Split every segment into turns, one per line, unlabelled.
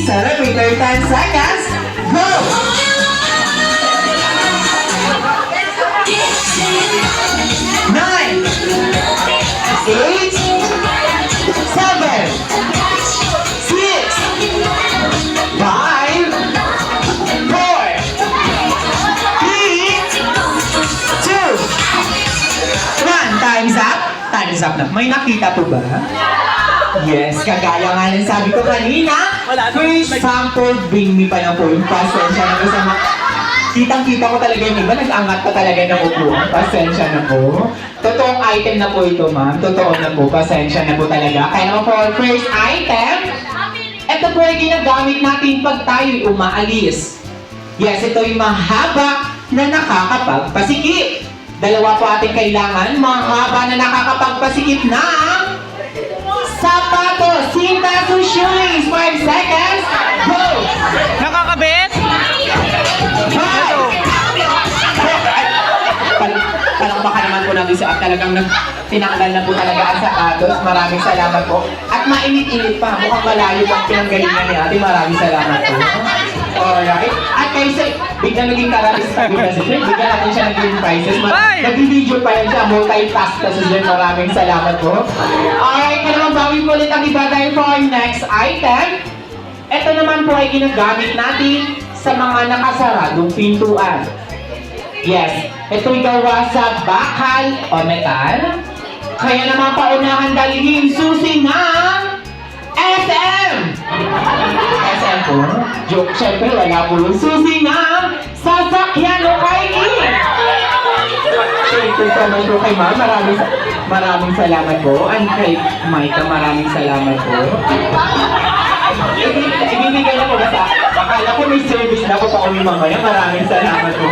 Celebrate your 10 seconds. Go! 9, 8, 7, 6, 5, 4, 3, 2, 1. Time's up. Time's up na. May nakita po ba? Yes, kagaya nga ng sabi ko kanina, first sample, bring me pa na po yung pasensya na kasama. Kitang-kita ko talaga yung iba, nag-angat pa talaga ng upuan. Pasensya na po. Totoong item na po ito, ma'am. Totoo na po, pasensya na po talaga. Kaya naman po, first item, ito po ay ginagamit natin pag tayo'y umaalis. Yes, ito yung mahaba na nakakapagpasikip. Dalawa po ating kailangan, mahaba na nakakapagpasikip na sapatos, sintas, o shoes. 5 seconds, go!
Nakakabit?
Palakpakan naman po natin sa talagang tinanggal na po talaga ang sapatos. Maraming salamat po. At mainit-init pa. Mukhang malayo po ang pinanggalingan ni ate. Maraming salamat po. Alright. At kayo sa biglang naging karabista po kasi siya. Bigyan natin siya naging prizes. Nag-video pa rin siya. Multitask kasi siya. Maraming salamat po. Alright. Kaya naman bawin po ulit ang iba dahil for our next item. Ito naman po ay ginagamit natin sa mga nakasaradong pintuan. Yes, ito'y gawa sa bakal o metal. Kaya naman paunahan dalhin susi ng SM! SM po? Joke, syempre wala po yung susi ng sasakyan o kainin! Thank you so much po kay ma'am. Maraming salamat po. And kay Micah, maraming salamat po. Ibibigay na po ba sa... Akala ko may service na po pa kami mamaya. Maraming salamat po.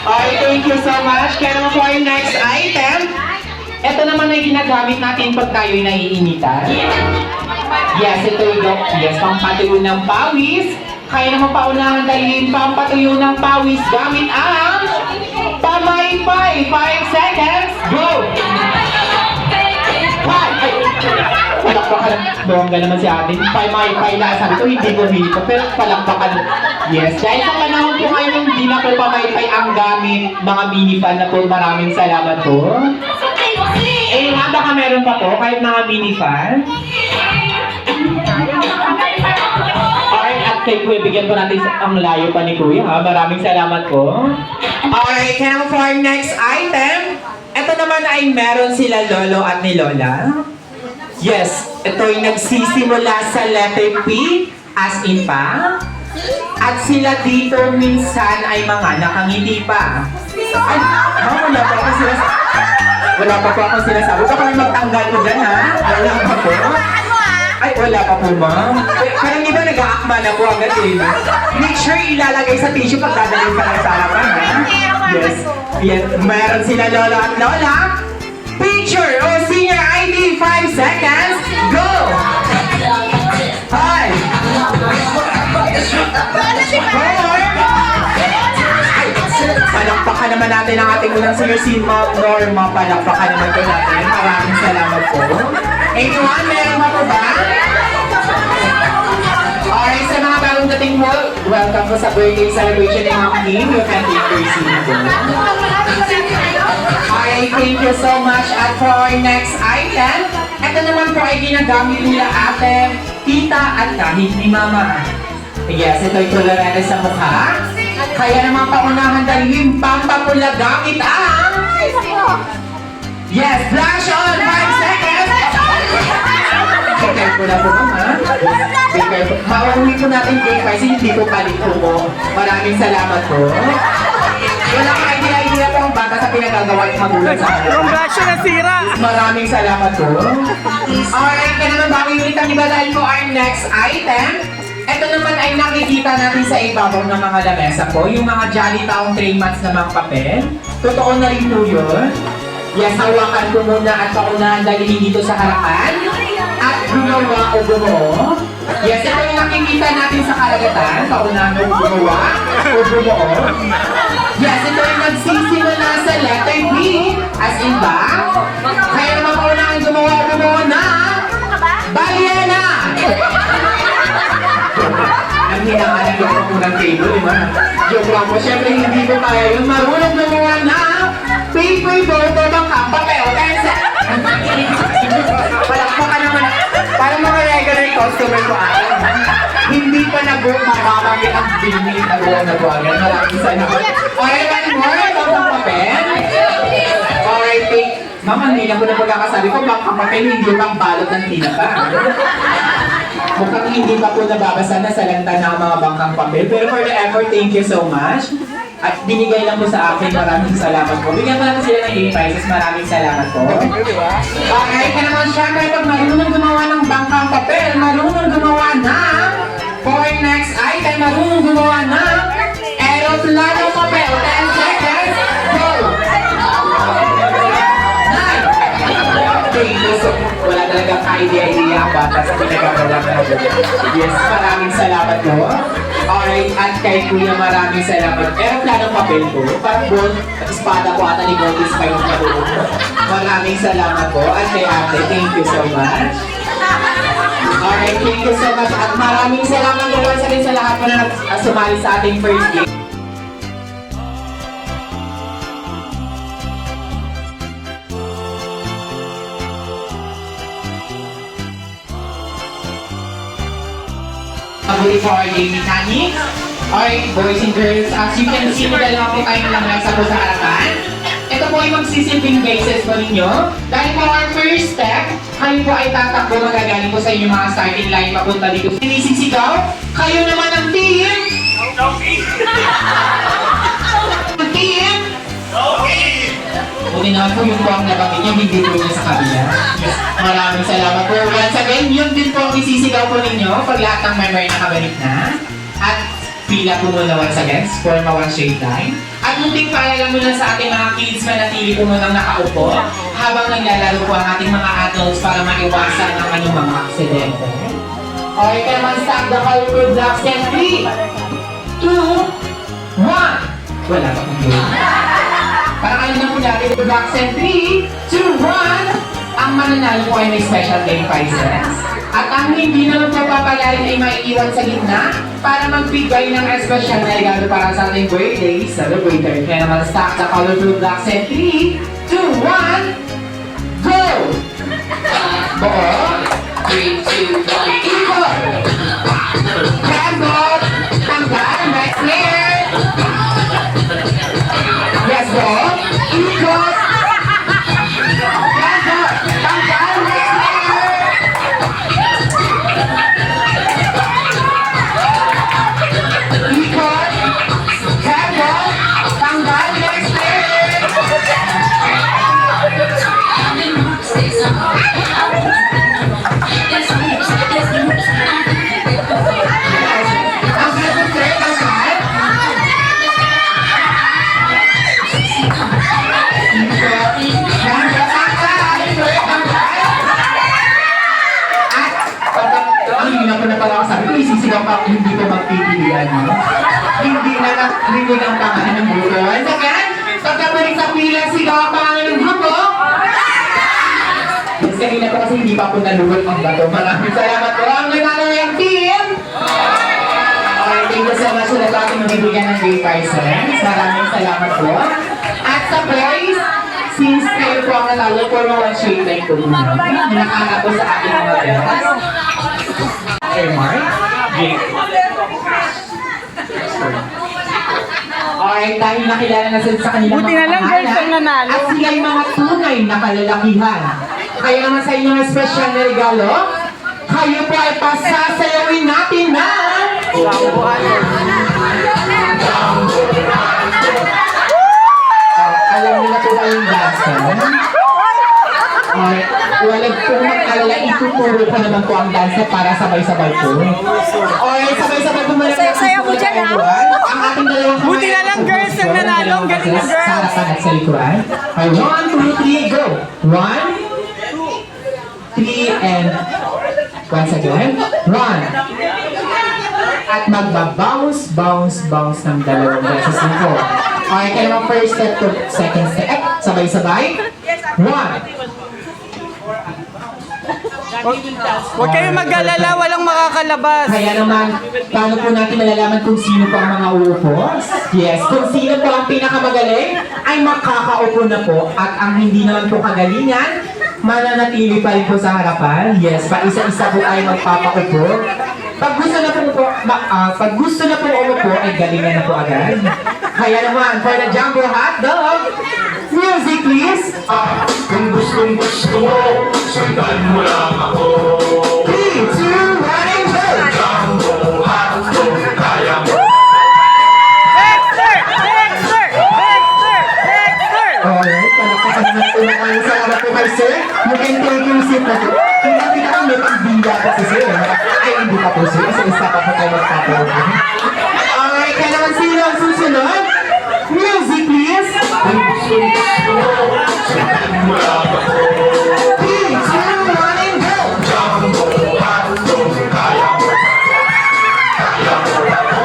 Okay, thank you so much. Kaya naman po yung next item. Ito naman ay ginagamit natin pag tayo'y naiinitan. Yes, ito yung pampatuyo ng pawis. Kaya naman paunahan dalhin pampatuyo ng pawis gamit ang pamaypay. 5 seconds, go! Palakpakan. Bongga naman si atin. Pamaypay na. Sabi ko, hindi ko dito. Pero palakpakan. Yes. Dahil sa panahon po ngayon, hindi na po pamaypay ang gamit. Mga mini-fan na po. Maraming salamat po. Eh, baka meron pa po. Kahit mga mini-fan. Alright, at kay Kuya, bigyan po natin ang layo pa ni Kuya. Ha? Maraming salamat po. Alright, kaya naman for our next item. Ito naman ay meron sila Lolo at ni Lola. Yes, ito'y nagsisimula sa letter P, as in pa. At sila dito minsan ay mga nakangiti pa. Ay, wala pa po ako sinasabi. Baka may magtanggal ko dyan, ha? Wala pa po. Ay, wala pa po, ma'am. Parang iba nag-aakma na po agad eh. Make sure ilalagay sa tissue pag dadalhin pa lang sa harapan, ha? Yes. Yes. Meron sila Lola at Lola. Picture o senior ID, 5 seconds, go! Hi! 4! Palakpakan naman natin ang ating unang senior si Ma'am Norma. Palakpakan naman po natin. Maraming salamat po. 81, meron mo po ba? Alright, sa mga bagong dating mo, welcome po sa birthday celebration ng Ma'am Kim. You can take your seat po. Alright, thank you so much. At for our next item, ito naman po ay ginagamit nila ate, tita at kahit ni mama. Yes, ito'y tolerante sa mukha. Kaya naman paunahan dalhin pampapula gamit ang... Yes, flash on! 5 seconds! Be careful na po mama. Be careful. Mauwi po natin cake kasi hindi po palit po mo. Maraming salamat po. Wala kang idea po ang bata sa pinagagawa at magulang sa akin.
Yung brasyo nasira!
Maraming salamat po. Alright, kaya naman bago yung ulit ang iba dahil po our next item. Ito naman ay nakikita natin sa ibabaw ng mga lamesa po. Yung mga Jolly Taong tray mats na mga papel. Totoo na rin po yun. Yes, hawakan ko muna at paunahan dalhin dito sa harapan. At gumawa o bumuo. Yes, ito yung nakikita natin sa karagatan. Paunahan o gumawa o bumuo. Yes, ito yung nagsisimula sa letter B. As in ba? Kaya naman paunahan gumawa o bumuo na Balyena! ng table, di ba? Joke lang po. Siyempre, hindi ko kaya yun. Marunong gumawa na paper photo bang papel. Kaya palakpakan naman. Parang mga regular customer ko hindi pa nag-book, makakakit ang bini na buwan na buwagan. Maraming salamat. Alright, one more. Ito ang papel. Alright, take. Mama, hindi lang ko na pagkakasabi ko, bang papel, hindi bang balot ng tinapa. Mukhang hindi pa po nababasa na sa lanta ng mga bangkang papel. Pero for the effort, thank you so much. At binigay lang po sa akin, maraming salamat po. Bigyan ko lang po sila ng game prizes, maraming salamat po. Okay, ka naman syempre, pag marunong gumawa ng bangkang papel, marunong gumawa ng, for next item, marunong gumawa ng aeroplano papel. 10 seconds, go! So, wala talagang idea ang bata sa pinagagawa na yes, maraming salamat po. Alright, at kay Kuya maraming salamat. Aeroplanong papel po. Parang buong espada ko ata ni Gotis pa yung nabuo. Maraming salamat po. At kay ate, thank you so much. Alright, thank you so much. At maraming salamat po sa lahat po na sumali sa ating first game. For our game mechanics. Alright, boys and girls, as you can see, dalawa po tayong lamesa po sa harapan. Ito po ay magsisilbing bases po ninyo. Dahil po our first step, kayo po ay tatakbo magagaling po sa inyong mga starting line papunta dito. Sinisisigaw, kayo naman ang team! Ang team! Buti naman po yung po ang nabanggit niyo, hindi po niya sa kabila. Maraming salamat po. Once again, yun din po ang isisigaw po ninyo pag lahat ng member nakabalik na. At pila po muna once again, forma one straight line. At munting paalala muna sa ating mga kids, manatili po munang nakaupo habang naglalaro po ang ating mga adults para maiwasan ang anong mga aksidente. Okay, kaya naman stop the colorful blocks and 3, 2, 1. Wala pa kong game. Parang alam na po natin the blocks and 3, 2, 1. Ang mananalo po ay may special game prizes. At ang hindi naman po papalarin ay maiiwan sa gitna para magbigay ng espesyal na regalo para sa ating birthday celebrator. Kaya naman stack the colorful blocks and 3, 2, 1, go! Buo. 3, 2, 1, ikot! Grabot! Tanggal! Next player! Yes, go! Ikot! Grabot! Tanggal! Next player! Ikot! Grabot! Tanggal! Next player! Tanggal po, sir! Tanggal! Hindi na po na pala ako sabi ko, isisigaw pa ako hindi ko magpipilian mo. Hindi na narinig ang pangalan ng grupo. Once again, pagkabalik sa pila, sigaw ang pangalan ng grupo. Yes, kanina po kasi hindi pa po nalulot ang bato. Maraming salamat po. Ang nanalo yung team! Okay, thank you so much ulit ating mabibigyan ng great prizes. Maraming salamat po. At sa boys, since kayo po ang nanalo po ng one straight line po muna, nakaka po sa ating mga best. Okay, Mark? Jake. Alright, dahil nakilala na sila sa kanilang
Buti
mga
na lang,
pangalan,
guys, ang nanalo.
at sila'y mga tunay na kalalakihan. Kaya naman sa inyong special na regalo, kayo po ay pasasayawin natin na... Alam niyo na po kayong dancer. Walang po mag-alala, ituturo ko naman po ang dancer para sabay-sabay po. Okay, sabay-sabay po muna.
Sayaw mo dyan, ha?
Ang ating dalawang kamay.
Buti na lang, girls, ang nanalo. Ang galing ng girls.
Sa harapan at sa likuran. Okay, 1, 2, 3, go! 1, 3, and once again, 1. At magbabounce, bounce, bounce ng dalawang beses nito. Okay, kaya naman first step to second step. Sabay-sabay. 1.
Huwag kayong mag-alala, walang makakalabas.
Kaya naman, paano po natin malalaman kung sino po ang mga uupo? Yes, kung sino po ang pinakamagaling, ay makakaupo na po. At ang hindi naman po kagalingan, mananatili pa rin po sa harapan. Yes, pa isa-isa po ay magpapaupo. Pag gusto na po umupo, ay galingan na po agad. Kaya naman, for the Jumbo Hotdog, music please!
Kung gusto mo, sundan mo lang ako.
3, 2, 1, and go!
Jumbo hotdog, kaya mo.
Dexter! Dexter! Dexter! Dexter!
Alright, palakasan naman po na kayo sa harap po kay sir. You can take your seat na po. Hindi na kami pagbida po si sir. Ay, hindi pa po sir. Isa-isa pa po tayo magpapalala. Alright, kaya naman sino ang susunod? Music please!
Kung gusto mo, sundan mo lang ako.
3, 2, 1, and go!
Jumbo hotdog, kaya mo. Kaya mo ba to?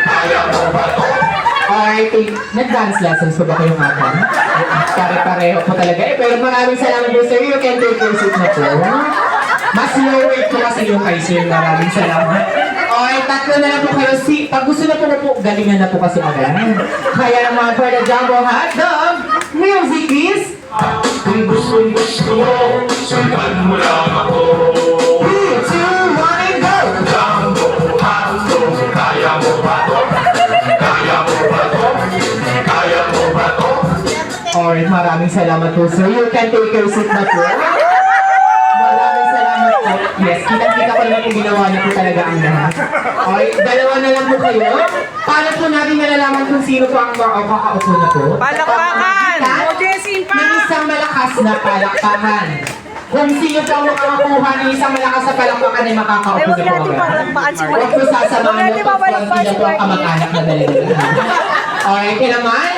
Kaya mo ba to?
Alright, nag-dance lessons po ba kayong ata? Pare-pareho po talaga. Pero maraming salamat po sir. You can take your seat na po. Mas low weight po kasi yung kay sir. Maraming salamat. Alright, tatlo na lang po kayo. Pag gusto na po, galingan na po kasi agad. Kaya naman for the Jumbo Hotdog, music please!
Kung gusto mo, sundan mo lang ako.
3, 2, 1, and go!
Jumbo hotdog, kaya mo ba to? Kaya mo ba to? Kaya mo ba to?
Alright, maraming salamat po sir. You can take your seat na po. Maraming salamat po. Yes, kitang-kita ko naman kung ginawa niyo po talaga ang lahat. Alright, dalawa na lang po kayo. Paano po natin malalaman kung sino po ang makakaupo na po?
Palakpakan!
Pamamagitan
O, Jessie pa!
ng isang malakas na palakpakan. Kung sino po ang makakakuha ng isang malakas na palakpakan ay makakaupo na po agad. Huwag po sasamahan mo pag konti na po ang kamag-anak na dalaga. Alright, kaya naman,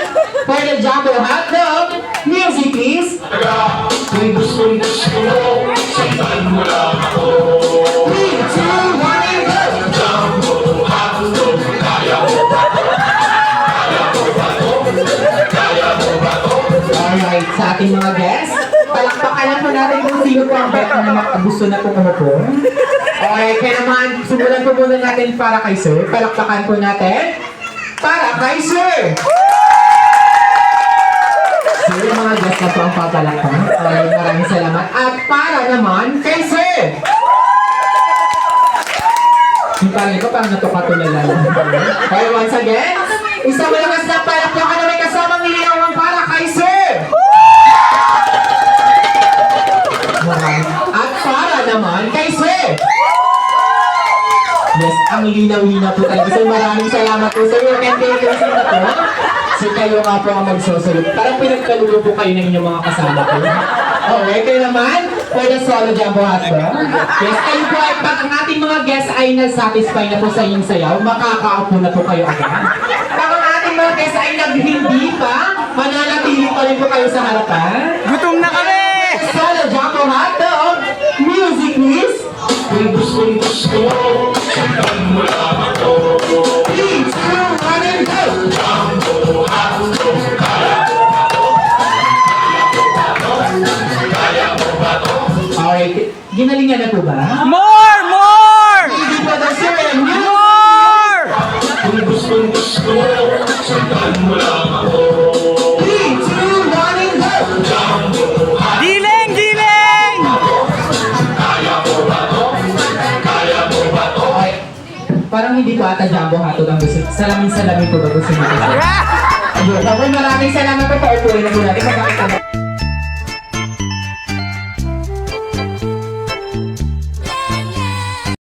for the Jumbo Hotdog, music please!
Kung gusto mo, sundan mo lang ako.
3, 2, 1, and go!
Jumbo hotdog, kaya mo ba to? Kaya mo ba to? Kaya mo ba to?
Alright, sa ating mga guests, palakpakan lang po natin kung sino po ang bet na gusto na po umupo. Alright, kaya naman, simulan po muna natin para kay sir. Palakpakan po natin para kay sir! So, yung mga guests na po ang papalakpan. Alright, maraming salamat. At para naman kay sir! Yung parang ito, parang natukatulala lang. Okay, once again, isang malakas na palakpakan na may kasamang nilinawan para kay sir! Maraming. At para naman kay sir! Yes, ang linaw-linaw po talaga. So maraming salamat po sir. You can take your seat na po. So kayo nga po ang magsusunod. Parang pinagkalulo po kayo ng inyong mga kasama po. Okay, kayo naman, for the solo Jumbo Hotdog. Yes, kayo po ay pag ang ating mga guests ay nasatisfy na po sa inyong sayaw, makakaupo na po kayo agad. Pag ang ating mga guests ay naghindi pa, mananatili pa rin po kayo sa harapan.
Gutom na kami!
Solo Jumbo Hotdog, music please!
Kung gusto mo, sundan mo lang ako.
3, 2, 1, and go!
Jumbo hotdog, kaya mo ba to? Kaya mo ba to?
Alright, ginalingan na po ba?
More! More!
Hindi po daw sir,
More!
Kung gusto mo, sundan mo lang ako.
3, 2, 1, and go!
Jumbo
Giling! Giling!
kaya mo ba to? Kaya mo ba to?
Okay, parang hindi po ata Jumbo Hotdog ang gusto. Salamin-salamin po ba gusto nyo? Ayun, maraming salamat po. Paupuin na po natin. Magkakita na.